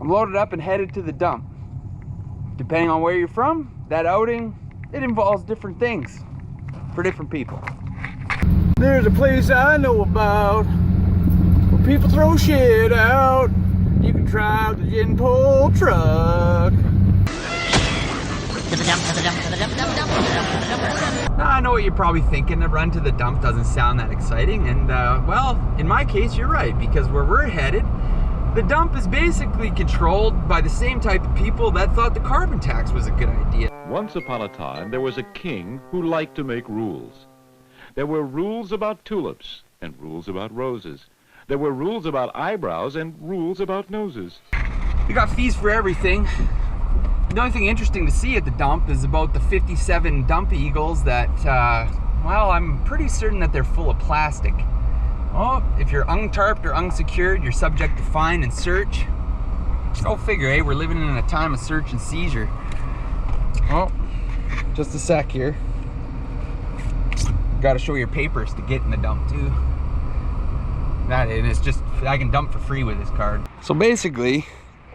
I'm loaded up and headed to the dump. Depending on where you're from, that outing, it involves different things for different people. There's a place I know about where people throw shit out. You can drive the gin pole truck. Now, I know what you're probably thinking. A run to the dump doesn't sound that exciting, and well, in my case, you're right, because where we're headed, the dump is basically controlled by the same type of people that thought the carbon tax was a good idea. Once upon a time, there was a king who liked to make rules. There were rules about tulips and rules about roses. There were rules about eyebrows and rules about noses. We got fees for everything. The only thing interesting to see at the dump is about the 57 dump eagles that, well, I'm pretty certain that they're full of plastic. Oh, if you're untarped or unsecured, you're subject to fine and search. Go figure, eh? We're living in a time of search and seizure. Oh, just a sec here. Gotta show your papers to get in the dump too. That, and it's just, I can dump for free with this card. So basically,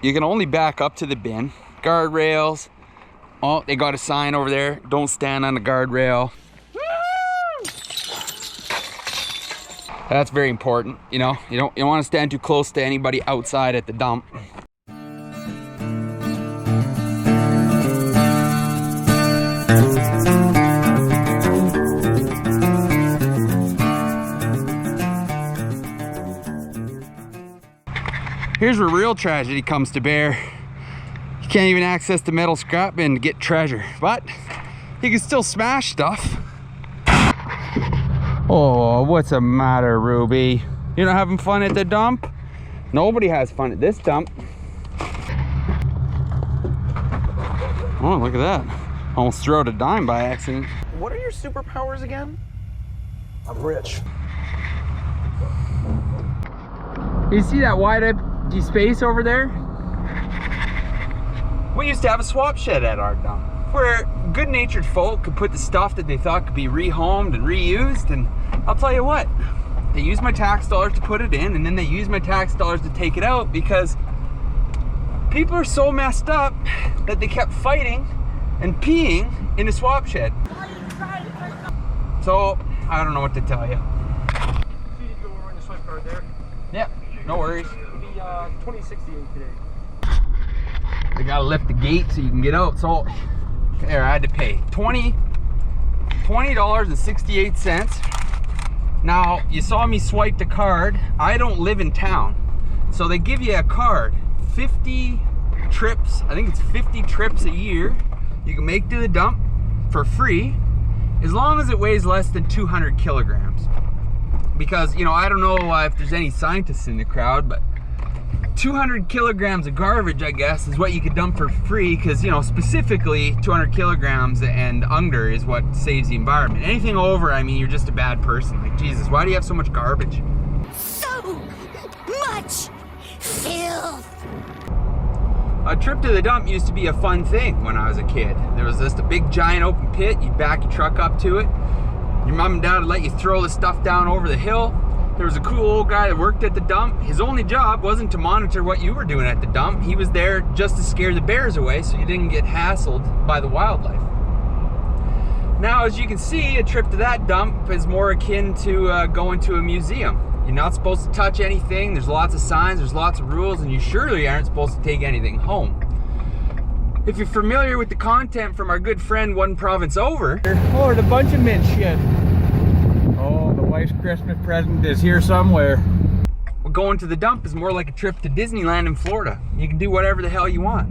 you can only back up to the bin. Guardrails. Oh, they got a sign over there. Don't stand on the guardrail. That's very important. You know, you don't want to stand too close to anybody outside at the dump. Here's where real tragedy comes to bear. You can't even access the metal scrap bin to get treasure, but you can still smash stuff. Oh, what's the matter, Ruby? You're not having fun at the dump? Nobody has fun at this dump. Oh, look at that. Almost threw out a dime by accident. What are your superpowers again? I'm rich. You see that wide empty space over there? We used to have a swap shed at our dump where good-natured folk could put the stuff that they thought could be rehomed and reused, and I'll tell you what, they used my tax dollars to put it in, and then they used my tax dollars to take it out, because people are so messed up that they kept fighting and peeing in the swap shed. So, I don't know what to tell you. You need to go over in the swipe card there. Yeah, no worries. It'll be 2068 today. They gotta lift the gate so you can get out. So, there, I had to pay $20.68. Now, you saw me swipe the card. I don't live in town. So they give you a card, 50 trips, I think it's 50 trips a year you can make to the dump for free, as long as it weighs less than 200 kilograms. Because, you know, I don't know if there's any scientists in the crowd, but 200 kilograms of garbage, I guess, is what you could dump for free, because, you know, specifically 200 kilograms and under is what saves the environment. Anything over, I mean, you're just a bad person. Like, Jesus, why do you have so much garbage? So much filth. A trip to the dump used to be a fun thing when I was a kid. There was just a big giant open pit. You'd back your truck up to it. Your mom and dad would let you throw the stuff down over the hill. There was a cool old guy that worked at the dump. His only job wasn't to monitor what you were doing at the dump. He was there just to scare the bears away so you didn't get hassled by the wildlife. Now, as you can see, a trip to that dump is more akin to going to a museum. You're not supposed to touch anything. There's lots of signs, there's lots of rules, and you surely aren't supposed to take anything home. If you're familiar with the content from our good friend One Province Over, Oh, there's a bunch of mint shit. Oh, the wife's Christmas present is here somewhere. well, going to the dump is more like a trip to Disneyland in Florida. You can do whatever the hell you want.